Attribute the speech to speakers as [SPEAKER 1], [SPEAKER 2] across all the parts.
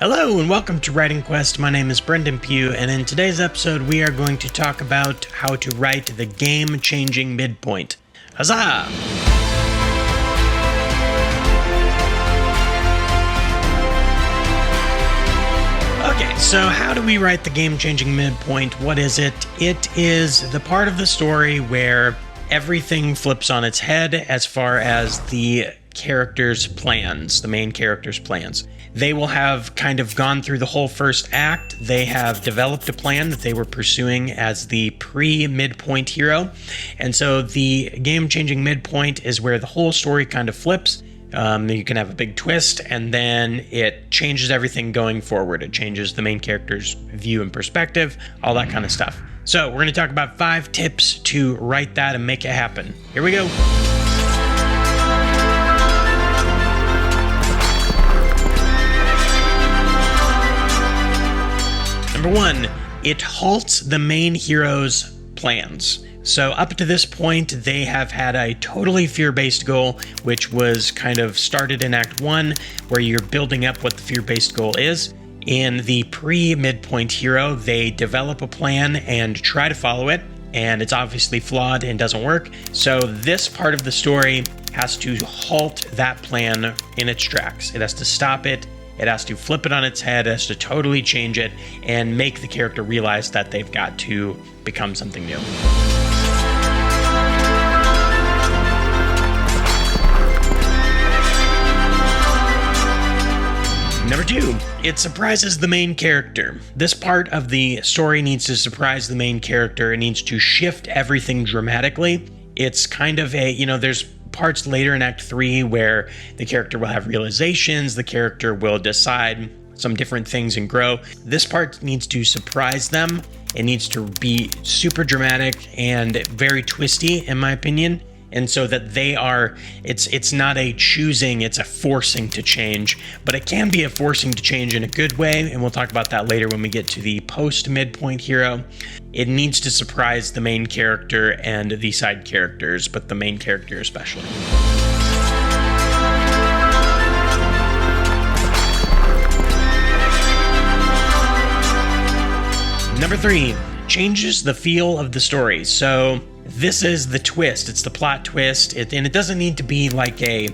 [SPEAKER 1] Hello and welcome to Writing Quest. My name is Brendan Pugh, and in today's episode we are going to talk about how to write the game-changing midpoint. Huzzah! Okay, so how do we write the game-changing midpoint? What is it? It is the part of the story where everything flips on its head as far as the characters' plans, the main characters' plans. They will have kind of gone through the whole first act. They have developed a plan that they were pursuing as the pre-midpoint hero. And so the game-changing midpoint is where the whole story kind of flips. You can have a big twist, and then it changes everything going forward. It changes the main character's view and perspective, all that kind of stuff. So we're going to talk about 5 tips to write that and make it happen. Here we go. Number 1, it halts the main hero's plans. So up to this point, they have had a totally fear-based goal, which was kind of started in Act 1, where you're building up what the fear-based goal is. In the pre-midpoint hero, they develop a plan and try to follow it, and it's obviously flawed and doesn't work. So this part of the story has to halt that plan in its tracks. It has to stop it. It has to flip it on its head, it has to totally change it, and make the character realize that they've got to become something new. Number 2, it surprises the main character. This part of the story needs to surprise the main character. It needs to shift everything dramatically. It's kind of there's parts later in Act 3 where the character will have realizations, the character will decide some different things and grow. This part needs to surprise them. It needs to be super dramatic and very twisty, in my opinion. And so that they are, it's not a choosing, it's a forcing to change, but it can be a forcing to change in a good way, and we'll talk about that later when we get to the post-midpoint hero. It needs to surprise the main character and the side characters, but the main character especially. Number 3, changes the feel of the story. So this is the twist. It's the plot twist. And it doesn't need to be like a,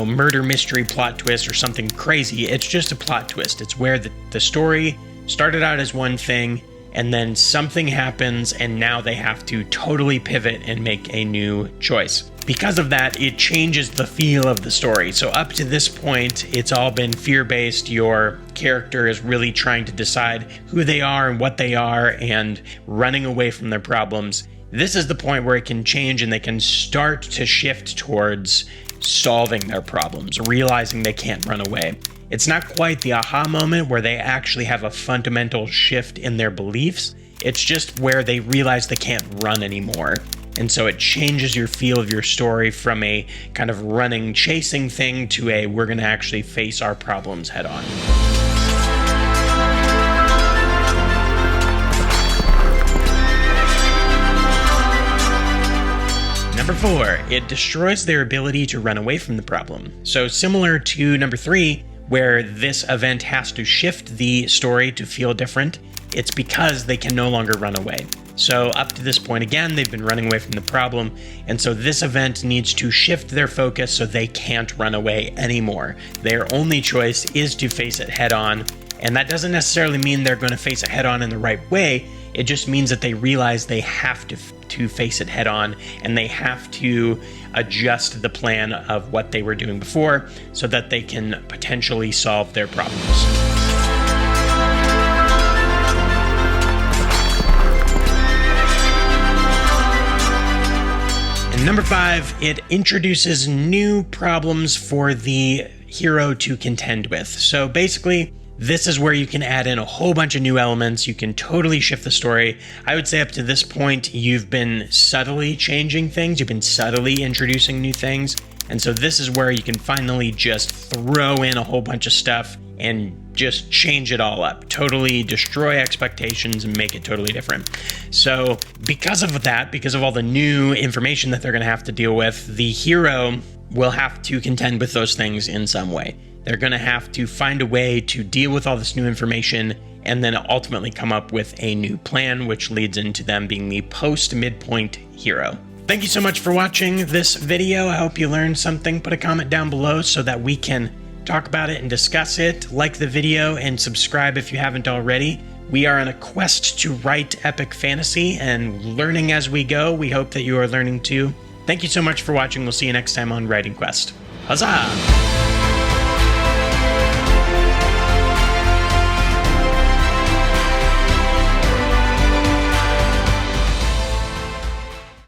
[SPEAKER 1] murder mystery plot twist or something crazy. It's just a plot twist. It's where the story started out as one thing, and then something happens, and now they have to totally pivot and make a new choice. Because of that, it changes the feel of the story. So up to this point, it's all been fear-based. Your character is really trying to decide who they are and what they are and running away from their problems. This is the point where it can change and they can start to shift towards solving their problems, realizing they can't run away. It's not quite the aha moment where they actually have a fundamental shift in their beliefs. It's just where they realize they can't run anymore. And so it changes your feel of your story from a kind of running, chasing thing to a we're going to actually face our problems head on. Number 4, it destroys their ability to run away from the problem. So similar to number 3, where this event has to shift the story to feel different, it's because they can no longer run away. So up to this point, again, they've been running away from the problem, and so this event needs to shift their focus so they can't run away anymore. Their only choice is to face it head on, and that doesn't necessarily mean they're going to face it head on in the right way. It just means that they realize they have to face it head on, and they have to adjust the plan of what they were doing before so that they can potentially solve their problems. And number 5, it introduces new problems for the hero to contend with. So basically, this is where you can add in a whole bunch of new elements. You can totally shift the story. I would say up to this point, you've been subtly changing things. You've been subtly introducing new things. And so this is where you can finally just throw in a whole bunch of stuff and just change it all up. Totally destroy expectations and make it totally different. So because of that, because of all the new information that they're going to have to deal with, the hero will have to contend with those things in some way. They're going to have to find a way to deal with all this new information and then ultimately come up with a new plan, which leads into them being the post-Midpoint hero. Thank you so much for watching this video. I hope you learned something. Put a comment down below so that we can talk about it and discuss it. Like the video and subscribe if you haven't already. We are on a quest to write epic fantasy and learning as we go. We hope that you are learning too. Thank you so much for watching. We'll see you next time on Writing Quest. Huzzah!